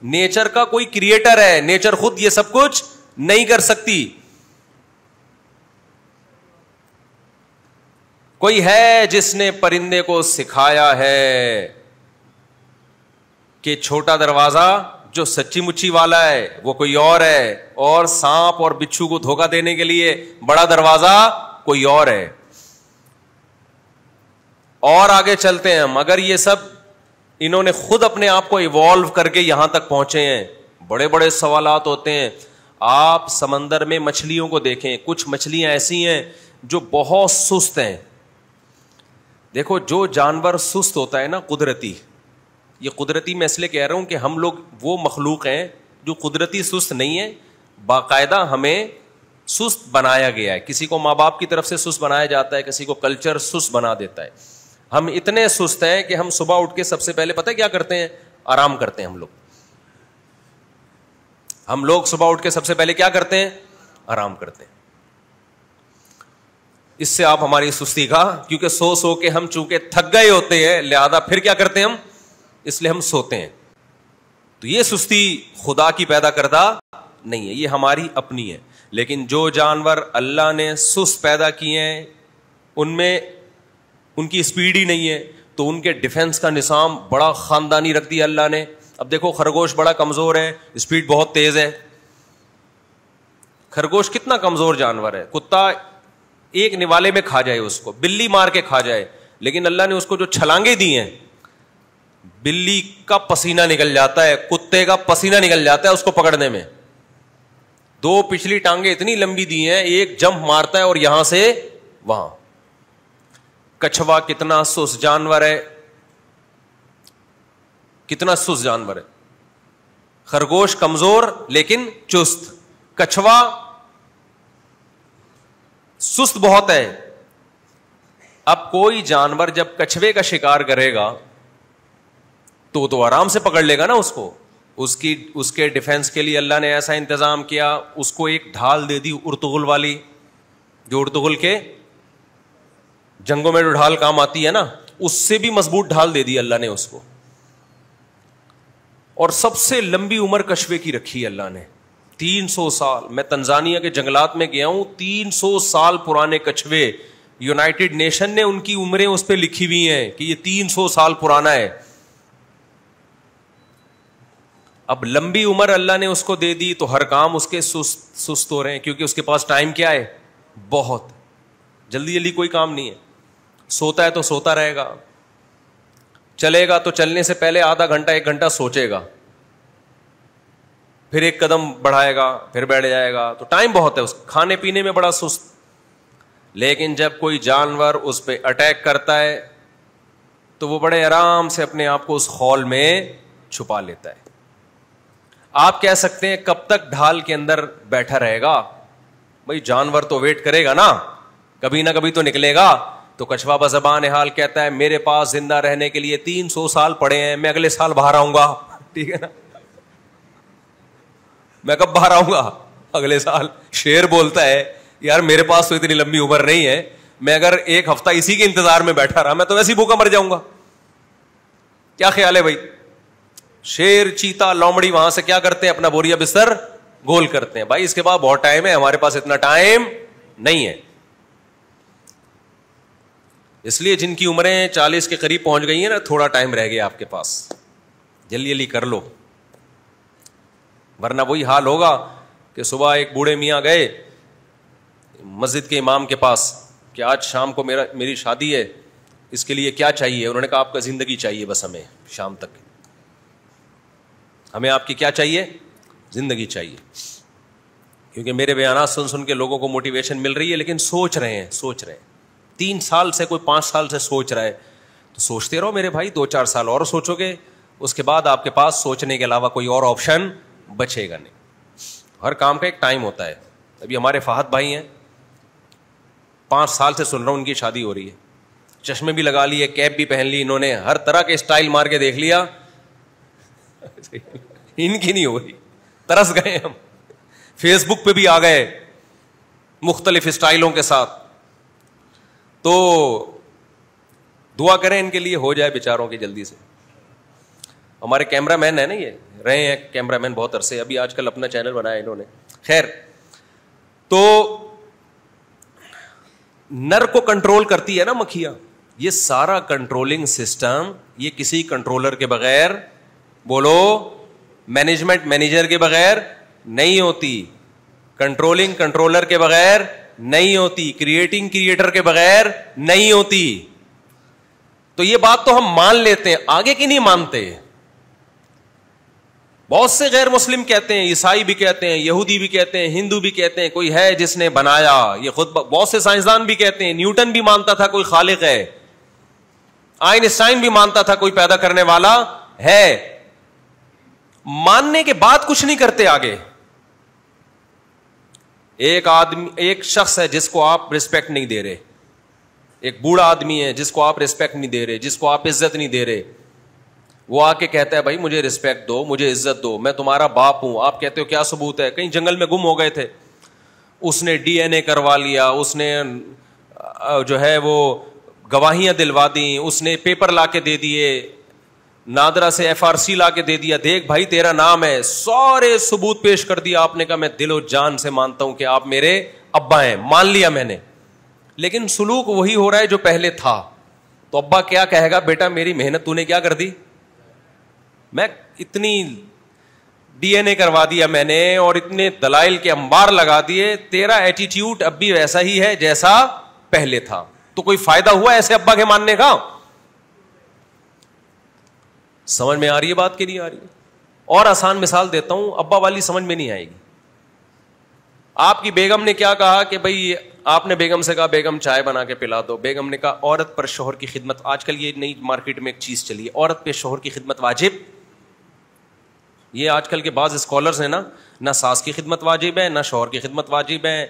Nature کا کوئی creator ہے, نیچر خود یہ سب کچھ نہیں کر سکتی. کوئی ہے جس نے پرندے کو سکھایا ہے کہ چھوٹا دروازہ جو سچی مچی والا ہے وہ کوئی اور ہے, اور سانپ اور بچھو کو دھوکہ دینے کے لیے بڑا دروازہ کوئی اور ہے. اور آگے چلتے ہیں ہم, اگر یہ سب انہوں نے خود اپنے آپ کو ایوالو کر کے یہاں تک پہنچے ہیں, بڑے بڑے سوالات ہوتے ہیں. آپ سمندر میں مچھلیوں کو دیکھیں, کچھ مچھلیاں ایسی ہیں جو بہت سست ہیں. دیکھو جو جانور سست ہوتا ہے نا قدرتی, یہ قدرتی میں اس لیے کہہ رہا ہوں کہ ہم لوگ وہ مخلوق ہیں جو قدرتی سست نہیں ہے, باقاعدہ ہمیں سست بنایا گیا ہے. کسی کو ماں باپ کی طرف سے سست بنایا جاتا ہے, کسی کو کلچر سست بنا دیتا ہے. ہم اتنے سست ہیں کہ ہم صبح اٹھ کے سب سے پہلے پتہ ہے کیا کرتے ہیں, آرام کرتے ہیں. ہم لوگ صبح اٹھ کے سب سے پہلے کیا کرتے ہیں, آرام کرتے ہیں. اس سے آپ ہماری سستی کا, کیونکہ سو سو کے ہم چونکہ تھک گئے ہوتے ہیں, لہذا پھر کیا کرتے ہیں ہم, اس لیے ہم سوتے ہیں. تو یہ سستی خدا کی پیدا کردہ نہیں ہے, یہ ہماری اپنی ہے. لیکن جو جانور اللہ نے سست پیدا کیے ہیں ان میں ان کی اسپیڈ ہی نہیں ہے, تو ان کے ڈیفنس کا نظام بڑا خاندانی رکھ دیا اللہ نے. اب دیکھو خرگوش بڑا کمزور ہے, اسپیڈ بہت تیز ہے. خرگوش کتنا کمزور جانور ہے, کتا ایک نوالے میں کھا جائے اس کو, بلی مار کے کھا جائے, لیکن اللہ نے اس کو جو چھلانگیں دی ہیں, بلی کا پسینہ نکل جاتا ہے, کتے کا پسینہ نکل جاتا ہے اس کو پکڑنے میں. دو پچھلی ٹانگیں اتنی لمبی دی ہیں, ایک جمپ مارتا ہے اور یہاں سے وہاں. کچھوا کتنا سست جانور ہے, کتنا سست جانور ہے. خرگوش کمزور لیکن چست, کچھوا سست بہت ہے. اب کوئی جانور جب کچھوے کا شکار کرے گا تو آرام سے پکڑ لے گا نا اس کو. اس کے ڈیفenس کے لیے اللہ نے ایسا انتظام کیا, اس کو ایک ڈھال دے دی ارطغرل والی, جو ارطغرل کے جنگوں میں جو ڈھال کام آتی ہے نا, اس سے بھی مضبوط ڈھال دے دی اللہ نے اس کو. اور سب سے لمبی عمر کچھوے کی رکھی اللہ نے, 300 سال. میں تنزانیہ کے جنگلات میں گیا ہوں, 300 سال پرانے کچھوے. یونائٹڈ نیشن نے ان کی عمریں اس پہ لکھی ہوئی ہیں کہ یہ 300 سال پرانا ہے. اب لمبی عمر اللہ نے اس کو دے دی تو ہر کام اس کے سست ہو رہے ہیں, کیونکہ اس کے پاس ٹائم کیا ہے, بہت. جلدی جلدی کوئی کام نہیں ہے. سوتا ہے تو سوتا رہے گا, چلے گا تو چلنے سے پہلے آدھا گھنٹہ 1 گھنٹہ سوچے گا, پھر 1 قدم بڑھائے گا, پھر بیٹھ جائے گا. تو ٹائم بہت ہے. اس کھانے پینے میں بڑا سست. لیکن جب کوئی جانور اس پہ اٹیک کرتا ہے تو وہ بڑے آرام سے اپنے آپ کو اس خول میں چھپا لیتا ہے. آپ کہہ سکتے ہیں کب تک ڈھال کے اندر بیٹھا رہے گا, بھائی جانور تو ویٹ کرے گا نا, کبھی نہ کبھی تو نکلے گا. تو کچھوا بزبان حال کہتا ہے میرے پاس زندہ رہنے کے لیے 300 سال پڑے ہیں, میں اگلے سال باہر آؤں گا. ٹھیک ہے نا, میں کب باہر آؤں گا, اگلے سال. شیر بولتا ہے یار میرے پاس تو اتنی لمبی عمر نہیں ہے, میں اگر 1 ہفتہ اسی کے انتظار میں بیٹھا رہا میں تو ویسے ہی بھوکا مر جاؤں گا. کیا خیال ہے بھائی؟ شیر, چیتا, لومڑی وہاں سے کیا کرتے ہیں, اپنا بوریا بستر گول کرتے ہیں. بھائی اس کے بعد بہت ٹائم ہے, ہمارے پاس اتنا ٹائم نہیں ہے. اس لیے جن کی عمریں 40 کے قریب پہنچ گئی ہیں نا, تھوڑا ٹائم رہ گیا آپ کے پاس, جلدی جلدی کر لو, ورنہ وہی حال ہوگا کہ صبح ایک بوڑھے میاں گئے مسجد کے امام کے پاس کہ آج شام کو میری شادی ہے, اس کے لیے کیا چاہیے. انہوں نے کہا آپ کا زندگی چاہیے, بس ہمیں شام تک, ہمیں آپ کی کیا چاہیے, زندگی چاہیے. کیونکہ میرے بیانات سن کے لوگوں کو موٹیویشن مل رہی ہے, لیکن سوچ رہے ہیں 3 سال سے, کوئی 5 سال سے سوچ رہا ہے. تو سوچتے رہو میرے بھائی, 2-4 سال اور سوچو گے, اس کے بعد آپ کے پاس سوچنے کے علاوہ کوئی اور آپشن بچے گا نہیں. ہر کام کا ایک ٹائم ہوتا ہے. ابھی ہمارے فہد بھائی ہیں, 5 سال سے سن رہا ہوں ان کی شادی ہو رہی ہے, چشمے بھی لگا لیے, کیپ بھی پہن لی, انہوں نے ہر طرح کے اسٹائل مار کے دیکھ لیا, ان کی نہیں ہو رہی. ترس گئے ہم, فیس بک پہ بھی آ گئے مختلف اسٹائلوں کے ساتھ. تو دعا کریں ان کے لیے ہو جائے بیچاروں کی جلدی سے. ہمارے کیمرہ مین ہے نا, یہ رہے ہیں کیمرہ مین بہت عرصے, ابھی آج کل اپنا چینل بنایا انہوں نے. خیر, تو نر کو کنٹرول کرتی ہے نا مکھیاں, یہ سارا کنٹرولنگ سسٹم یہ کسی کنٹرولر کے بغیر, بولو مینجمنٹ مینیجر کے بغیر نہیں ہوتی, کنٹرولنگ کنٹرولر کے بغیر نہیں ہوتی, کریٹنگ کریٹر کے بغیر نہیں ہوتی. تو یہ بات تو ہم مان لیتے ہیں, آگے کی نہیں مانتے. بہت سے غیر مسلم کہتے ہیں, عیسائی بھی کہتے ہیں, یہودی بھی کہتے ہیں, ہندو بھی کہتے ہیں کوئی ہے جس نے بنایا, یہ خود بہت سے سائنسدان بھی کہتے ہیں, نیوٹن بھی مانتا تھا کوئی خالق ہے, آئنسٹائن بھی مانتا تھا کوئی پیدا کرنے والا ہے. ماننے کے بعد کچھ نہیں کرتے آگے. ایک آدمی, ایک شخص ہے جس کو آپ ریسپیکٹ نہیں دے رہے, ایک بوڑھا آدمی ہے جس کو آپ ریسپیکٹ نہیں دے رہے, جس کو آپ عزت نہیں دے رہے, وہ آ کے کہتا ہے بھائی مجھے ریسپیکٹ دو, مجھے عزت دو, میں تمہارا باپ ہوں. آپ کہتے ہو کیا ثبوت ہے؟ کہیں جنگل میں گم ہو گئے تھے, اس نے ڈی این اے کروا لیا, اس نے جو ہے وہ گواہیاں دلوا دیں, اس نے پیپر لا کے دے دیے, نادرا سے ایف آر سی لا کے دے دیا, دیکھ بھائی تیرا نام ہے, سارے ثبوت پیش کر دیا. آپ نے کہا میں دل و جان سے مانتا ہوں کہ آپ میرے ابا ہیں, مان لیا میں نے, لیکن سلوک وہی ہو رہا ہے جو پہلے تھا. تو ابا کیا کہے گا, بیٹا میری محنت تو نے کیا کر دی, میں اتنی ڈی این اے کروا دیا میں نے اور اتنے دلائل کے انبار لگا دیے, تیرا ایٹیٹیوڈ اب بھی ویسا ہی ہے جیسا پہلے تھا. تو کوئی فائدہ ہوا ایسے ابا کے ماننے کا؟ سمجھ میں آ رہی ہے بات کہ نہیں آ رہی ہے؟ اور آسان مثال دیتا ہوں, ابا والی سمجھ میں نہیں آئے گی. آپ کی بیگم نے کیا کہا کہ بھائی, آپ نے بیگم سے کہا بیگم چائے بنا کے پلا دو, بیگم نے کہا عورت پر شوہر کی خدمت, آج کل یہ نئی مارکیٹ میں ایک چیز چلی ہے, عورت پہ شوہر کی خدمت واجب. یہ آج کل کے بعض اسکالرز ہیں نا, نہ ساس کی خدمت واجب ہے, نہ شوہر کی خدمت واجب ہے,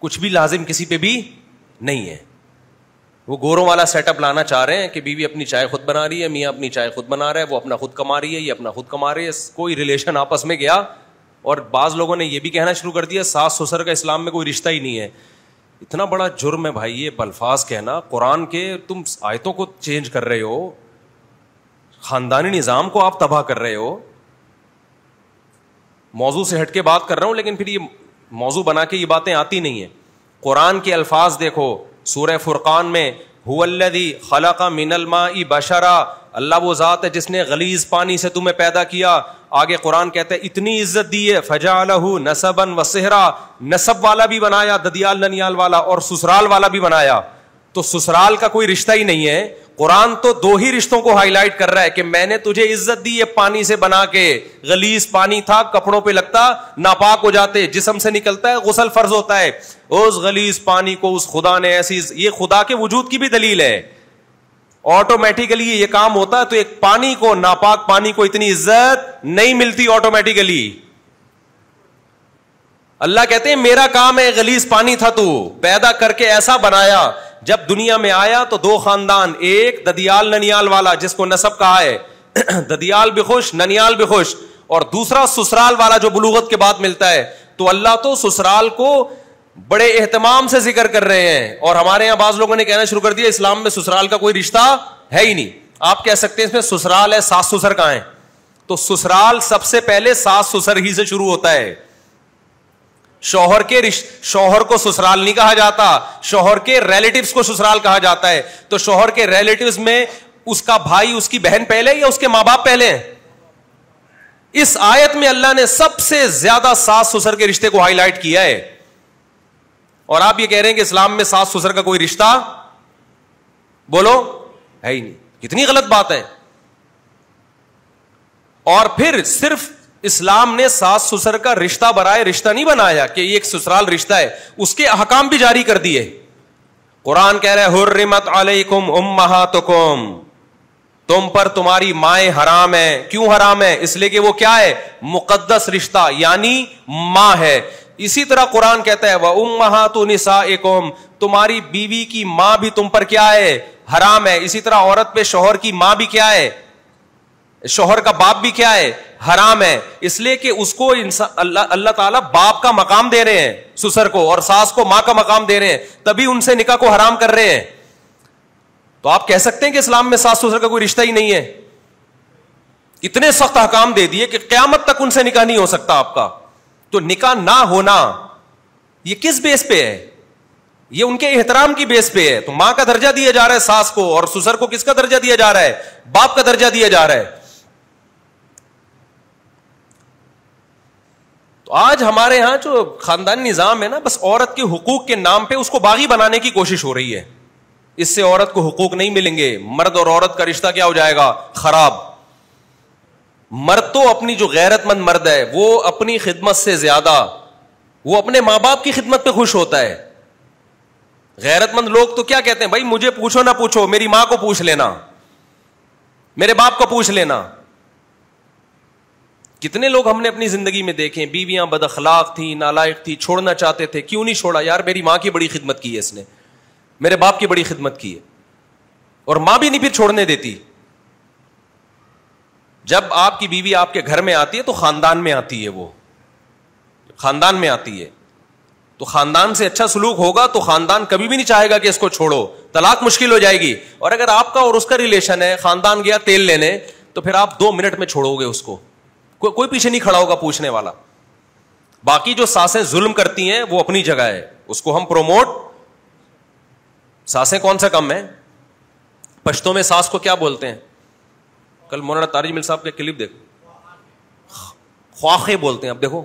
کچھ بھی لازم کسی پہ بھی نہیں ہے. وہ گوروں والا سیٹ اپ لانا چاہ رہے ہیں کہ بیوی اپنی چائے خود بنا رہی ہے, میاں اپنی چائے خود بنا رہا ہے, وہ اپنا خود کما رہی ہے, یہ اپنا خود کما رہی ہے, کوئی ریلیشن آپس میں گیا. اور بعض لوگوں نے یہ بھی کہنا شروع کر دیا ساس سسر کا اسلام میں کوئی رشتہ ہی نہیں ہے. اتنا بڑا جرم ہے بھائی یہ الفاظ کہنا. قرآن کے تم آیتوں کو چینج کر رہے ہو, خاندانی نظام کو آپ تباہ کر رہے ہو. موضوع سے ہٹ کے بات کر رہا ہوں, لیکن پھر یہ موضوع بنا کے یہ باتیں آتی نہیں ہیں. قرآن کے الفاظ دیکھو, سورہ فرقان میں هو الذی خلق من الماء بشرا, اللہ وہ ذات ہے جس نے غلیظ پانی سے تمہیں پیدا کیا. آگے قرآن کہتا ہے اتنی عزت دی ہے, فجعلہ نسبا وصہرا, نسب والا بھی بنایا, ددیال ننیال والا, اور سسرال والا بھی بنایا. تو سسرال کا کوئی رشتہ ہی نہیں ہے. قرآن تو دو ہی رشتوں کو ہائی لائٹ کر رہا ہے کہ میں نے تجھے عزت دی ہے پانی سے بنا کے. غلیظ پانی تھا, کپڑوں پہ لگتا ناپاک ہو جاتے, جسم سے نکلتا ہے غسل فرض ہوتا ہے. اس غلیظ پانی کو اس خدا نے ایسی, یہ خدا کے وجود کی بھی دلیل ہے, آٹومیٹیکلی یہ کام ہوتا ہے. تو ایک پانی کو, ناپاک پانی کو اتنی عزت نہیں ملتی آٹومیٹیکلی. اللہ کہتے ہیں میرا کام ہے, غلیظ پانی تھا تو پیدا کر کے ایسا بنایا. جب دنیا میں آیا تو دو خاندان, ایک ددیال ننیال والا جس کو نسب کہا ہے, ددیال بھی خوش ننیال بھی خوش, اور دوسرا سسرال والا جو بلوغت کے بعد ملتا ہے. تو اللہ تو سسرال کو بڑے اہتمام سے ذکر کر رہے ہیں, اور ہمارے یہاں بعض لوگوں نے کہنا شروع کر دیا اسلام میں سسرال کا کوئی رشتہ ہے ہی نہیں. آپ کہہ سکتے ہیں اس میں سسرال ہے, ساس سسر کہاں ہے؟ تو سسرال سب سے پہلے ساس سسر ہی سے شروع ہوتا ہے. شوہر کو سسرال نہیں کہا جاتا, شوہر کے ریلیٹیوز کو سسرال کہا جاتا ہے. تو شوہر کے ریلیٹیوز میں اس کا بھائی, اس کی بہن پہلے یا اس کے ماں باپ پہلے ہیں؟ اس آیت میں اللہ نے سب سے زیادہ ساس سسر کے رشتے کو ہائی لائٹ کیا ہے. اور آپ یہ کہہ رہے ہیں کہ اسلام میں ساس سسر کا کوئی رشتہ بولو ہے ہی نہیں. کتنی غلط بات ہے. اور پھر صرف اسلام نے ساس سسر کا رشتہ برائے رشتہ نہیں بنایا کہ یہ ایک سسرال رشتہ ہے, اس کے احکام بھی جاری کر دیے. قرآن کہہ رہے ہیں حرمت علیکم امہاتکم, تم پر تمہاری مائیں حرام ہے. کیوں حرام ہے؟ اس لیے کہ وہ کیا ہے, مقدس رشتہ, یعنی ماں ہے. اسی طرح قرآن کہتا ہے وَأُمَّهَاتُ نِسَائِكُمْ, تمہاری بیوی کی ماں بھی تم پر کیا ہے, حرام ہے. اسی طرح عورت پہ شوہر کی ماں بھی کیا ہے, شوہر کا باپ بھی کیا ہے, حرام ہے. اس لیے کہ اس کو اللہ تعالیٰ باپ کا مقام دے رہے ہیں سسر کو, اور ساس کو ماں کا مقام دے رہے ہیں, تبھی ان سے نکاح کو حرام کر رہے ہیں. تو آپ کہہ سکتے ہیں کہ اسلام میں ساس سسر کا کوئی رشتہ ہی نہیں ہے؟ اتنے سخت احکام دے دیے کہ قیامت تک ان سے نکاح نہیں ہو سکتا آپ کا. تو نکاح نہ ہونا یہ کس بیس پہ ہے؟ یہ ان کے احترام کی بیس پہ ہے. تو ماں کا درجہ دیا جا رہا ہے ساس کو, اور سسر کو کس کا درجہ دیا جا رہا ہے؟ باپ کا درجہ دیا جا رہا ہے. تو آج ہمارے ہاں جو خاندانی نظام ہے نا, بس عورت کے حقوق کے نام پہ اس کو باغی بنانے کی کوشش ہو رہی ہے. اس سے عورت کو حقوق نہیں ملیں گے. مرد اور عورت کا رشتہ کیا ہو جائے گا؟ خراب. مرد تو اپنی جو غیرت مند مرد ہے وہ اپنی خدمت سے زیادہ وہ اپنے ماں باپ کی خدمت پہ خوش ہوتا ہے. غیرت مند لوگ تو کیا کہتے ہیں؟ بھائی مجھے پوچھو نہ پوچھو, میری ماں کو پوچھ لینا, میرے باپ کو پوچھ لینا. کتنے لوگ ہم نے اپنی زندگی میں دیکھے, بیویاں بد اخلاق تھیں, نالائق تھی, چھوڑنا چاہتے تھے, کیوں نہیں چھوڑا؟ یار میری ماں کی بڑی خدمت کی ہے اس نے, میرے باپ کی بڑی خدمت کی ہے. اور ماں بھی نہیں پھر چھوڑنے دیتی. جب آپ کی بیوی آپ کے گھر میں آتی ہے تو خاندان میں آتی ہے, وہ خاندان میں آتی ہے, تو خاندان سے اچھا سلوک ہوگا تو خاندان کبھی بھی نہیں چاہے گا کہ اس کو چھوڑو, طلاق مشکل ہو جائے گی. اور اگر آپ کا اور اس کا ریلیشن ہے, خاندان گیا تیل لینے, تو پھر آپ 2 منٹ میں چھوڑو گے اس کو, کوئی پیچھے نہیں کھڑا ہوگا پوچھنے والا. باقی جو ساسیں ظلم کرتی ہیں وہ اپنی جگہ ہے, اس کو ہم پروموٹ. ساسیں کون سا کم ہے؟ پشتوں میں ساس کو کیا بولتے ہیں؟ کل مولانا تاج مل صاحب کے کلپ دیکھو, خواخے بولتے ہیں. اب دیکھو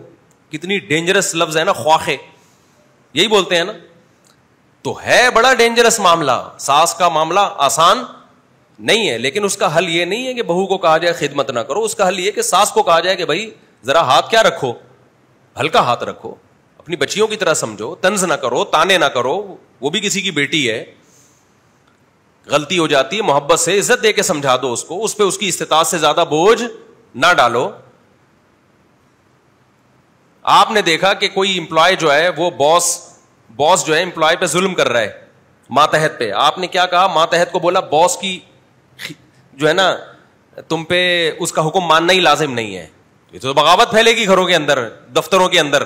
کتنی ڈینجرس لفظ ہے نا, خواخے, یہی بولتے ہیں نا. تو ہے بڑا ڈینجرس معاملہ. ساس کا معاملہ آسان نہیں ہے, لیکن اس کا حل یہ نہیں ہے کہ بہو کو کہا جائے خدمت نہ کرو. اس کا حل یہ کہ ساس کو کہا جائے کہ بھائی ذرا ہاتھ کیا رکھو, ہلکا ہاتھ رکھو, اپنی بچیوں کی طرح سمجھو, طنز نہ کرو, تانے نہ کرو, وہ بھی کسی کی بیٹی ہے, غلطی ہو جاتی ہے, محبت سے عزت دے کے سمجھا دو اس کو, اس پہ اس کی استطاعت سے زیادہ بوجھ نہ ڈالو. آپ نے دیکھا کہ کوئی امپلائی جو ہے وہ باس جو ہے امپلائی پہ ظلم کر رہا ہے, ماتحت پہ. آپ نے کیا کہا؟ ماتحت کو بولا باس کی جو ہے نا تم پہ اس کا حکم ماننا ہی لازم نہیں ہے. یہ تو بغاوت پھیلے گی گھروں کے اندر, دفتروں کے اندر.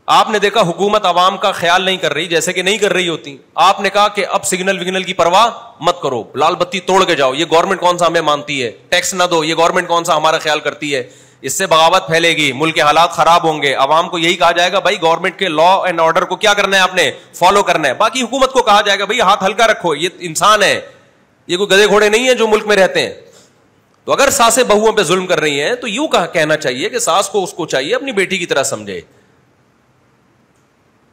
آپ نے دیکھا حکومت عوام کا خیال نہیں کر رہی, جیسے کہ نہیں کر رہی ہوتی. آپ نے کہا کہ اب سگنل وگنل کی پرواہ مت کرو, لال بتی توڑ کے جاؤ, یہ گورنمنٹ کون سا ہمیں مانتی ہے, ٹیکس نہ دو, یہ گورنمنٹ کون سا ہمارا خیال کرتی ہے. اس سے بغاوت پھیلے گی, ملک کے حالات خراب ہوں گے. عوام کو یہی کہا جائے گا بھائی گورنمنٹ کے لا اینڈ آرڈر کو کیا کرنا ہے, آپ نے فالو کرنا ہے. باقی حکومت کو کہا جائے گا بھائی ہاتھ ہلکا رکھو, یہ انسان ہے, یہ کوئی گدھے گھوڑے نہیں ہے جو ملک میں رہتے ہیں. تو اگر ساسیں بہوؤں پہ ظلم کر رہی ہیں تو یوں کہنا چاہیے کہ ساس کو اس کو چاہیے اپنی بیٹی کی طرح سمجھے.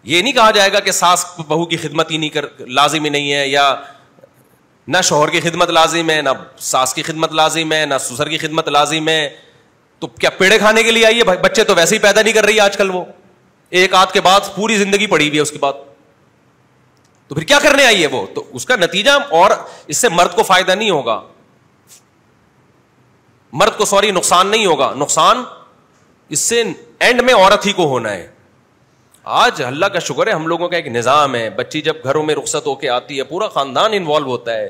یہ نہیں کہا جائے گا کہ ساس بہو کی خدمت ہی نہیں لازم ہی نہیں ہے, یا نہ شوہر کی خدمت لازم ہے, نہ ساس کی خدمت لازم ہے, نہ سسر کی خدمت لازم ہے. تو کیا پیڑے کھانے کے لیے آئیے؟ بچے تو ویسے ہی پیدا نہیں کر رہی آج کل, وہ ایک آدھ کے بعد پوری زندگی پڑی ہوئی ہے اس کے بعد, تو پھر کیا کرنے آئیے وہ؟ تو اس کا نتیجہ, اور اس سے مرد کو فائدہ نہیں ہوگا, مرد کو نقصان نہیں ہوگا, نقصان اس سے اینڈ میں عورت ہی کو ہونا ہے. آج اللہ کا شکر ہے ہم لوگوں کا ایک نظام ہے, بچی جب گھروں میں رخصت ہو کے آتی ہے پورا خاندان انوالو ہوتا ہے,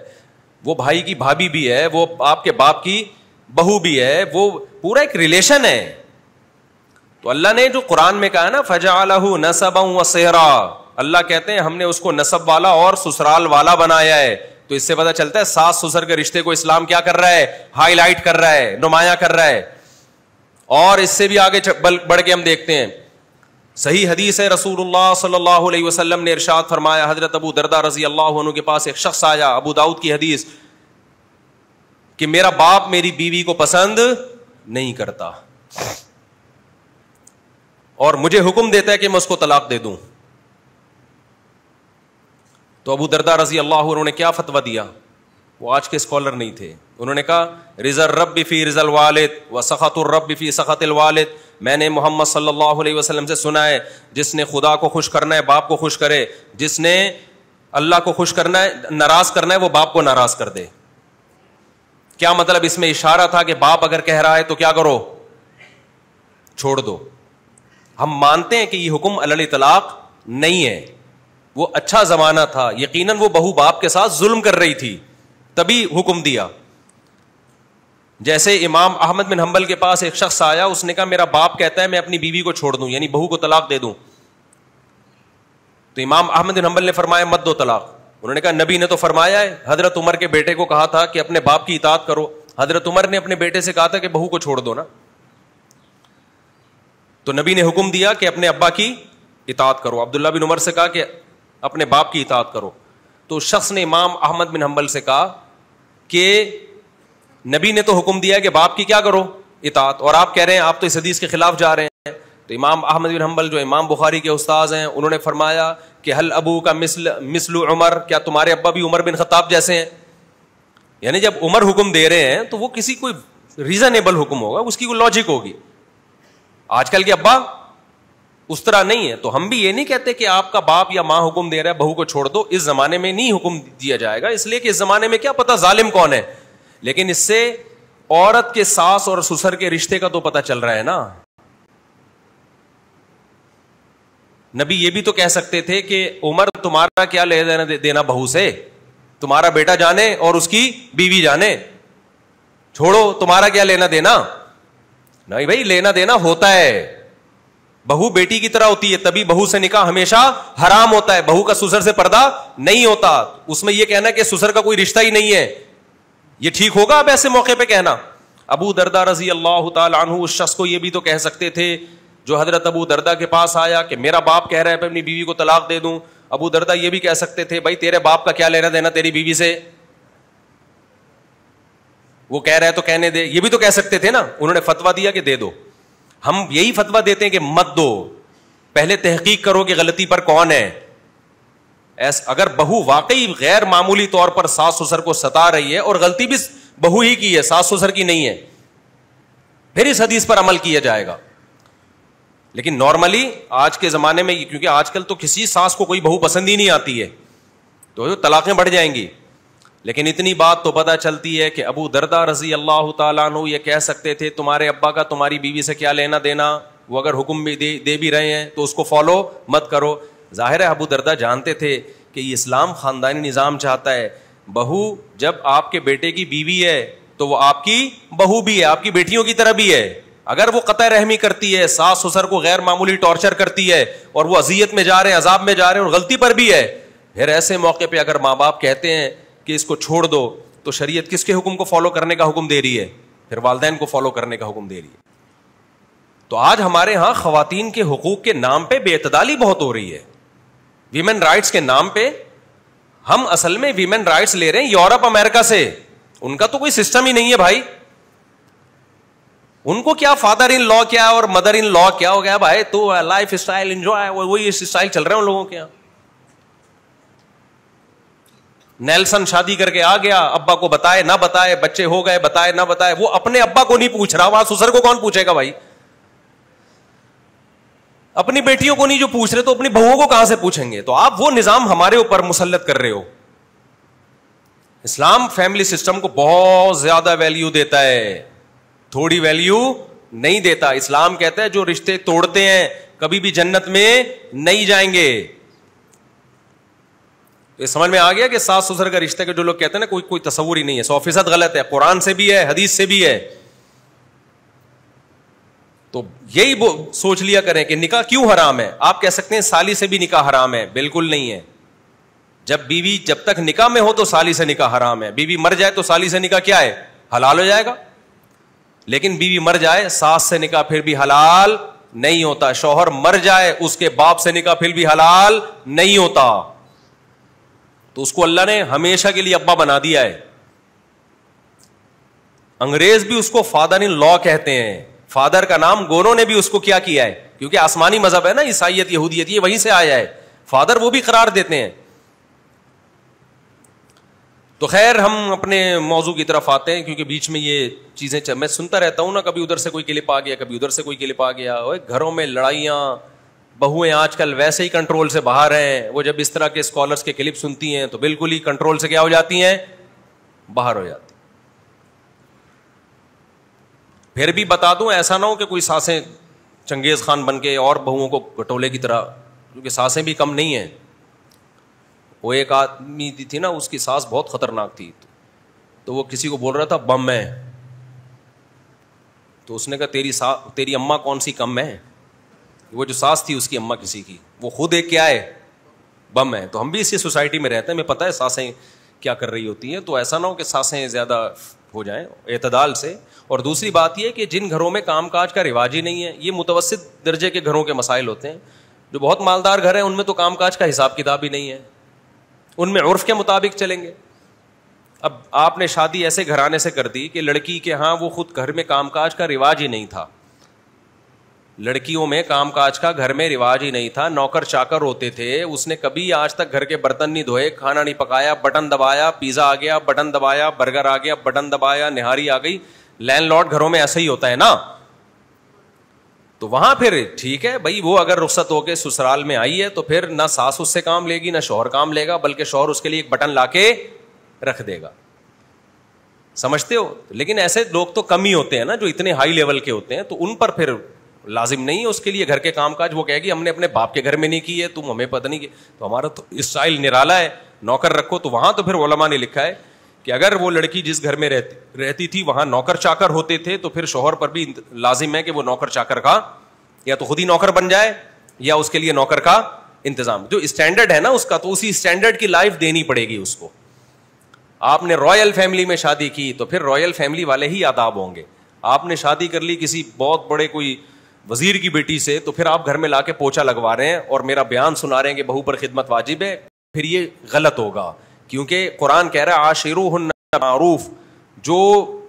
وہ بھائی کی بھابھی بھی ہے, وہ آپ کے باپ کی بہو بھی ہے, وہ پورا ایک ریلیشن ہے. تو اللہ نے جو قرآن میں کہا ہے نا فَجَعَلَهُ نَسَبًا وَصِهْرًا, اللہ کہتے ہیں ہم نے اس کو نسب والا اور سسرال والا بنایا ہے. تو اس سے پتہ چلتا ہے ساس سسر کے رشتے کو اسلام کیا کر رہا ہے, ہائی لائٹ کر رہا ہے, نمایاں کر رہا ہے. اور اس سے بھی آگے بڑھ کے ہم دیکھتے ہیں, صحیح حدیث ہے, رسول اللہ صلی اللہ علیہ وسلم نے ارشاد فرمایا, حضرت ابو درداء رضی اللہ عنہ کے پاس ایک شخص آیا, ابو داؤد کی حدیث, کہ میرا باپ میری بیوی کو پسند نہیں کرتا اور مجھے حکم دیتا ہے کہ میں اس کو طلاق دے دوں. تو ابو درداء رضی اللہ عنہ نے کیا فتویٰ دیا؟ وہ آج کے اسکالر نہیں تھے. انہوں نے کہا رضا الرب فی رضا الوالد و سخط الرب فی سخط الوالد. میں نے محمد صلی اللہ علیہ وسلم سے سنا ہے, جس نے خدا کو خوش کرنا ہے باپ کو خوش کرے, جس نے اللہ کو خوش کرنا ہے ناراض کرنا ہے وہ باپ کو ناراض کر دے. کیا مطلب؟ اس میں اشارہ تھا کہ باپ اگر کہہ رہا ہے تو کیا کرو, چھوڑ دو. ہم مانتے ہیں کہ یہ حکم علی الاطلاق نہیں ہے, وہ اچھا زمانہ تھا, یقیناً وہ بہو باپ کے ساتھ ظلم کر رہی تھی تبھی حکم دیا. جیسے امام احمد بن حنبل کے پاس ایک شخص آیا, اس نے کہا میرا باپ کہتا ہے میں اپنی بیوی کو چھوڑ دوں, یعنی بہو کو طلاق دے دوں. تو امام احمد بن حنبل نے فرمایا مت دو طلاق. انہوں نے کہا نبی نے تو فرمایا ہے, حضرت عمر کے بیٹے کو کہا تھا کہ اپنے باپ کی اطاعت کرو. حضرت عمر نے اپنے بیٹے سے کہا تھا کہ بہو کو چھوڑ دو نا, تو نبی نے حکم دیا کہ اپنے ابا کی اطاعت کرو. عبداللہ بن عمر سے کہا کہ اپنے باپ کی اطاعت کرو. تو اس شخص نے امام احمد بن حنبل سے کہا کہ نبی نے تو حکم دیا کہ باپ کی کیا کرو, اطاعت, اور آپ کہہ رہے ہیں, آپ تو اس حدیث کے خلاف جا رہے ہیں. تو امام احمد بن حنبل جو امام بخاری کے استاذ ہیں, انہوں نے فرمایا کہ حل ابو کا مثل عمر, کیا تمہارے ابا بھی عمر بن خطاب جیسے ہیں؟ یعنی جب عمر حکم دے رہے ہیں تو وہ کسی کوئی ریزنیبل حکم ہوگا, اس کی کوئی لاجک ہوگی. آج کل کے ابا اس طرح نہیں ہے. تو ہم بھی یہ نہیں کہتے کہ آپ کا باپ یا ماں حکم دے رہا ہے بہو کو چھوڑ دو, اس زمانے میں نہیں حکم دیا جائے گا, اس لیے کہ اس زمانے میں کیا پتا ظالم کون ہے, لیکن اس سے عورت کے ساس اور سسر کے رشتے کا تو پتا چل رہا ہے نا. نبی یہ بھی تو کہہ سکتے تھے کہ عمر تمہارا کیا لینا دینا بہو سے, تمہارا بیٹا جانے اور اس کی بیوی جانے, چھوڑو, تمہارا کیا لینا دینا. نہیں بھائی, لینا دینا ہوتا ہے, بہو بیٹی کی طرح ہوتی ہے, تبھی بہو سے نکاح ہمیشہ حرام ہوتا ہے, بہو کا سسر سے پردہ نہیں ہوتا. اس میں یہ کہنا کہ سسر کا کوئی رشتہ ہی نہیں ہے, یہ ٹھیک ہوگا اب ایسے موقع پہ کہنا؟ ابو دردہ رضی اللہ تعالی عنہ اس شخص کو یہ بھی تو کہہ سکتے تھے جو حضرت ابو دردہ کے پاس آیا کہ میرا باپ کہہ رہا ہے میں اپنی بیوی کو طلاق دے دوں. ابو دردہ یہ بھی کہہ سکتے تھے بھائی تیرے باپ کا کیا لینا دینا تیری بیوی سے, وہ کہہ رہا ہے تو کہنے دے, یہ بھی تو کہہ سکتے تھے نا. انہوں نے فتویٰ دیا کہ دے دو. ہم یہی فتویٰ دیتے ہیں کہ مت دو, پہلے تحقیق کرو کہ غلطی پر کون ہے. اگر بہو واقعی غیر معمولی طور پر ساس سسر کو ستا رہی ہے اور غلطی بھی بہو ہی کی ہے, ساس سسر کی نہیں ہے, پھر اس حدیث پر عمل کیا جائے گا. لیکن نارملی آج کے زمانے میں, کیونکہ آج کل تو کسی ساس کو کوئی بہو پسند ہی نہیں آتی ہے, تو طلاقیں بڑھ جائیں گی. لیکن اتنی بات تو پتہ چلتی ہے کہ ابو دردہ رضی اللہ تعالیٰ عنہ یہ کہہ سکتے تھے تمہارے ابا کا تمہاری بیوی سے کیا لینا دینا, وہ اگر حکم بھی دے بھی رہے ہیں تو اس کو فالو مت کرو. ظاہر ہے ابو دردہ جانتے تھے کہ یہ اسلام خاندانی نظام چاہتا ہے, بہو جب آپ کے بیٹے کی بیوی ہے تو وہ آپ کی بہو بھی ہے, آپ کی بیٹیوں کی طرح بھی ہے. اگر وہ قطع رحمی کرتی ہے, ساس سسر کو غیر معمولی ٹارچر کرتی ہے اور وہ اذیت میں جا رہے ہیں, عذاب میں جا رہے ہیں اور غلطی پر بھی ہے, پھر ایسے موقع پہ اگر ماں باپ کہتے ہیں کہ اس کو چھوڑ دو, تو شریعت کس کے حکم کو فالو کرنے کا حکم دے رہی ہے؟ پھر والدین کو فالو کرنے کا حکم دے رہی ہے. تو آج ہمارے ہاں خواتین کے حقوق کے نام پہ بے اعتدالی بہت ہو رہی ہے. ویمن رائٹس کے نام پہ ہم اصل میں ویمن رائٹس لے رہے ہیں یورپ امریکہ سے, ان کا تو کوئی سسٹم ہی نہیں ہے بھائی. ان کو کیا فادر ان لا کیا اور مدر ان لا کیا ہو گیا بھائی, تو لائف اسٹائل انجوائے, وہی اسٹائل چل رہے ہیں ان لوگوں کے یہاں. نیلسن شادی کر کے آ گیا, ابا کو بتائے نہ بتائے, بچے ہو گئے بتائے نہ بتائے, وہ اپنے ابا کو نہیں پوچھ رہا, وہاں سسر کو کون پوچھے گا بھائی؟ اپنی بیٹیوں کو نہیں جو پوچھ رہے تو اپنی بہوؤں کو کہاں سے پوچھیں گے؟ تو آپ وہ نظام ہمارے اوپر مسلط کر رہے ہو. اسلام فیملی سسٹم کو بہت زیادہ ویلیو دیتا ہے, تھوڑی ویلیو نہیں دیتا. اسلام کہتا ہے جو رشتے توڑتے ہیں کبھی بھی جنت میں نہیں جائیں گے. یہ سمجھ میں آ گیا کہ ساس سسر کا رشتہ کے جو لوگ کہتے ہیں نا کوئی تصور ہی نہیں ہے, 100% غلط ہے. قرآن سے بھی ہے, حدیث سے بھی ہے. تو یہی سوچ لیا کریں کہ نکاح کیوں حرام ہے. آپ کہہ سکتے ہیں سالی سے بھی نکاح حرام ہے, بالکل نہیں ہے. جب بیوی جب تک نکاح میں ہو تو سالی سے نکاح حرام ہے. بیوی مر جائے تو سالی سے نکاح کیا ہے؟ حلال ہو جائے گا. لیکن بیوی مر جائے ساس سے نکاح پھر بھی حلال نہیں ہوتا. شوہر مر جائے اس کے باپ سے نکاح پھر بھی حلال نہیں ہوتا. تو اس کو اللہ نے ہمیشہ کے لیے ابا بنا دیا ہے. انگریز بھی اس کو فادر ان لا کہتے ہیں. فادر کا نام گوروں نے بھی اس کو کیا ہے, کیونکہ آسمانی مذہب ہے نا, عیسائیت یہودیت, یہ وہیں سے آیا ہے. فادر وہ بھی قرار دیتے ہیں. تو خیر ہم اپنے موضوع کی طرف آتے ہیں, کیونکہ بیچ میں یہ چیزیں میں سنتا رہتا ہوں نا, کبھی ادھر سے کوئی کلپ آ گیا, کبھی ادھر سے کوئی کلپ آ گیا. گھروں میں لڑائیاں, بہویں آج کل ویسے ہی کنٹرول سے باہر ہیں. وہ جب اس طرح کے اسکالرس کے کلپ سنتی ہیں تو بالکل ہی کنٹرول سے کیا ہو جاتی ہیں, باہر ہو جاتی. پھر بھی بتا دوں ایسا نہ ہو کہ کوئی ساسیں چنگیز خان بن کے اور بہوؤں کو گٹولے کی طرح, کیونکہ ساسیں بھی کم نہیں ہیں. وہ ایک آدمی تھی نا, اس کی ساس بہت خطرناک تھی, تو وہ کسی کو بول رہا تھا بم ہے. تو اس نے کہا تیری اماں کون سی کم ہے. وہ جو ساس تھی اس کی اماں کسی کی, وہ خود ایک کیا ہے, بم ہے. تو ہم بھی اسی سوسائٹی میں رہتے ہیں, ہمیں پتہ ہے ساسیں کیا کر رہی ہوتی ہیں, تو ایسا نہ ہو کہ سانسیں زیادہ ہو جائیں, اعتدال سے. اور دوسری بات یہ کہ جن گھروں میں کام کاج کا رواج ہی نہیں ہے, یہ متوسط درجے کے گھروں کے مسائل ہوتے ہیں. جو بہت مالدار گھر ہیں ان میں تو کام کاج کا حساب کتاب ہی نہیں ہے, ان میں عرف کے مطابق چلیں گے. اب آپ نے شادی ایسے گھرانے سے کر دی کہ لڑکی کے ہاں وہ خود گھر میں کام کاج کا رواج ہی نہیں تھا, لڑکیوں میں کام کاج کا گھر میں رواج ہی نہیں تھا, نوکر چاکر ہوتے تھے. اس نے کبھی آج تک گھر کے برتن نہیں دھوئے, کھانا نہیں پکایا, بٹن دبایا پیزا آ گیا, بٹن دبایا برگر آ گیا, بٹن دبایا نہاری آ گئی. لینڈ لارڈ گھروں میں ایسا ہی ہوتا ہے نا. تو وہاں پھر ٹھیک ہے بھائی, وہ اگر رخصت ہو کے سسرال میں آئی ہے تو پھر نہ ساس اس سے کام لے گی نہ شوہر کام لے گا, بلکہ شوہر اس کے لیے ایک بٹن لا کے رکھ دے گا. سمجھتے ہو؟ لیکن ایسے لوگ تو کم ہی ہوتے ہیں نا جو اتنے ہائی لیول کے ہوتے ہیں, تو ان پر پھر لازم نہیں ہے اس کے لیے گھر کے کام کاج. وہ کہے گی ہم نے اپنے باپ کے گھر میں نہیں کی ہے, تم ہمیں پتہ نہیں. تو ہمارا تو اسٹائل نرالا ہے, نوکر رکھو. تو وہاں تو پھر علماء نے لکھا ہے کہ اگر وہ لڑکی جس گھر میں رہتی تھی وہاں نوکر چاکر ہوتے تھے تو پھر شوہر پر بھی لازم ہے کہ وہ نوکر چاکر کا یا تو خود ہی نوکر بن جائے یا اس کے لیے نوکر کا انتظام. جو اسٹینڈرڈ ہے نا اس کا, تو اسی اسٹینڈرڈ کی لائف دینی پڑے گی اس کو. آپ نے رائل فیملی میں شادی کی تو پھر رائل فیملی والے ہی آداب ہوں گے. آپ نے شادی کر لی کسی بہت بڑے کوئی وزیر کی بیٹی سے, تو پھر آپ گھر میں لا کے پوچھا لگوا رہے ہیں اور میرا بیان سنا رہے ہیں کہ بہو پر خدمت واجب ہے, پھر یہ غلط ہوگا. کیونکہ قرآن کہہ رہا ہے عاشروہن معروف, جو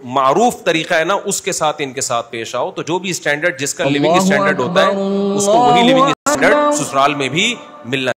معروف طریقہ ہے نا اس کے ساتھ ان کے ساتھ پیش آؤ. تو جو بھی اسٹینڈرڈ جس کا لیونگ اسٹینڈرڈ ہوتا ہے اس کو وہی لیونگ اسٹینڈرڈ سسرال میں بھی ملنا